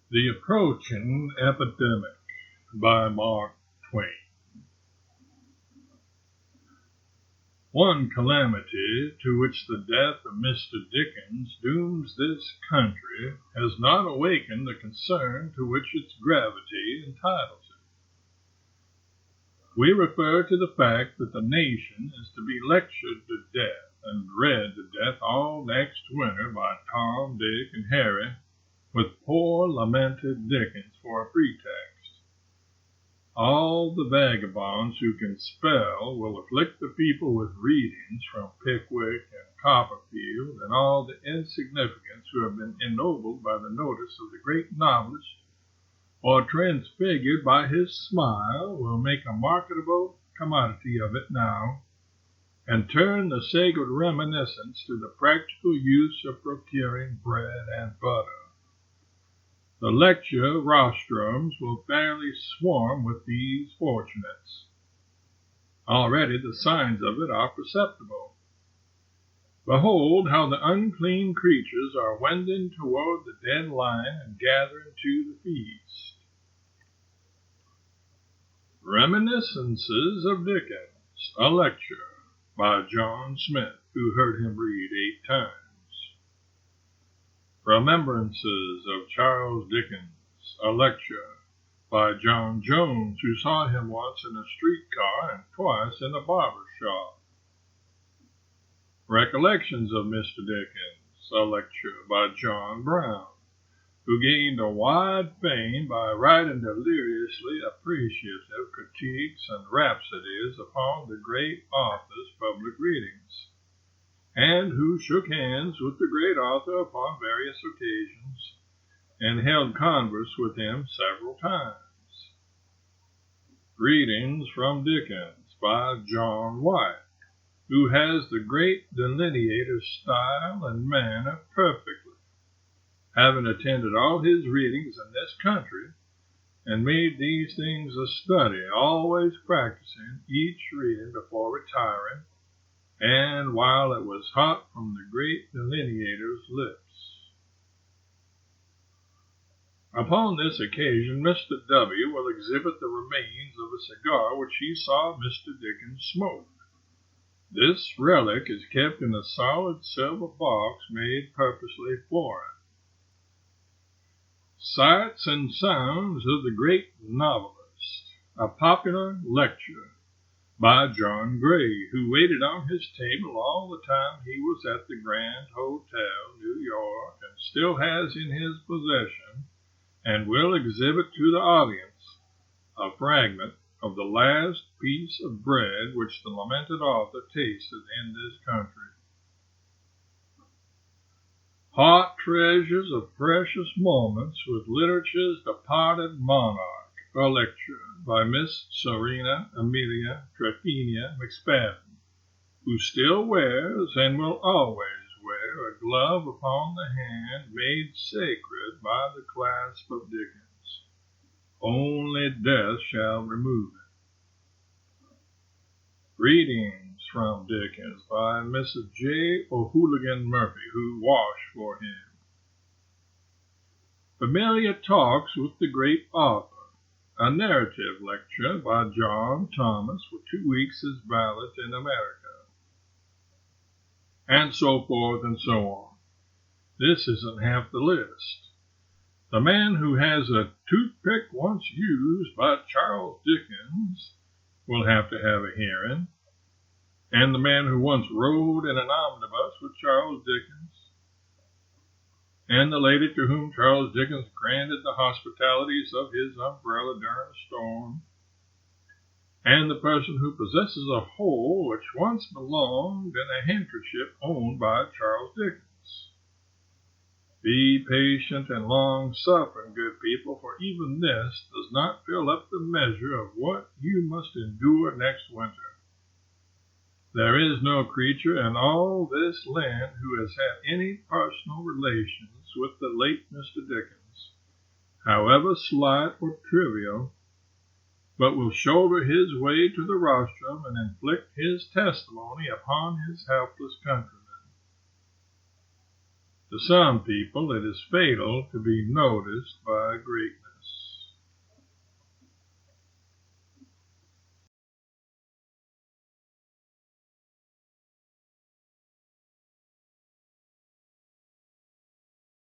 The Approaching Epidemic by Mark Twain. One calamity to which the death of Mr. Dickens dooms this country has not awakened the concern to which its gravity entitles it. We refer to the fact that the nation is to be lectured to death and read to death all next winter by Tom, Dick, and Harry, with poor lamented Dickens for a pretext. All the vagabonds who can spell will afflict the people with readings from Pickwick and Copperfield, and all the insignificants who have been ennobled by the notice of the great novelist or transfigured by his smile will make a marketable commodity of it now, and turn the sacred reminiscence to the practical use of procuring bread and butter. The lecture rostrums will fairly swarm with these fortunates. Already the signs of it are perceptible. Behold how the unclean creatures are wending toward the dead lion and gathering to the feast. Reminiscences of Dickens, a lecture by John Smith, who heard him read 8 times. Remembrances of Charles Dickens, a lecture by John Jones, who saw him once in a streetcar and twice in a barber shop. Recollections of Mr. Dickens, a lecture by John Brown, who gained a wide fame by writing deliriously appreciative critiques and rhapsodies upon the great author's public readings, and who shook hands with the great author upon various occasions, and held converse with him several times. Readings from Dickens by John White, who has the great delineator's style and manner perfectly, having attended all his readings in this country, and made these things a study, always practicing each reading before retiring, and while it was hot from the great delineator's lips. Upon this occasion, Mr. W. will exhibit the remains of a cigar which he saw Mr. Dickens smoke. This relic is kept in a solid silver box made purposely for it. Sights and Sounds of the Great Novelist, a popular lecture by John Gray, who waited on his table all the time he was at the Grand Hotel, New York, and still has in his possession, and will exhibit to the audience, a fragment of the last piece of bread which the lamented author tasted in this country. Hot treasures of precious moments with literature's departed monarch, a lecture by Miss Serena Amelia Tryphenia McSpadden, who still wears and will always wear a glove upon the hand made sacred by the clasp of Dickens. Only death shall remove it. Readings from Dickens by Mrs. J. O'Hooligan Murphy, who washed for him. Familiar Talks with the Great Author, a narrative lecture by John Thomas for 2 weeks as valet in America, and so forth and so on. This isn't half the list. The Man Who Has a Toothpick Once Used by Charles Dickens will have to have a hearing, and The Man Who Once Rode in an Omnibus with Charles Dickens, and the lady to whom Charles Dickens granted the hospitalities of his umbrella during a storm, and the person who possesses a hole which once belonged in a handkerchief owned by Charles Dickens. Be patient and long-suffering, good people, for even this does not fill up the measure of what you must endure next winter. There is no creature in all this land who has had any personal relations with the late Mr. Dickens, however slight or trivial, but will shoulder his way to the rostrum and inflict his testimony upon his helpless countrymen. To some people it is fatal to be noticed by greatness.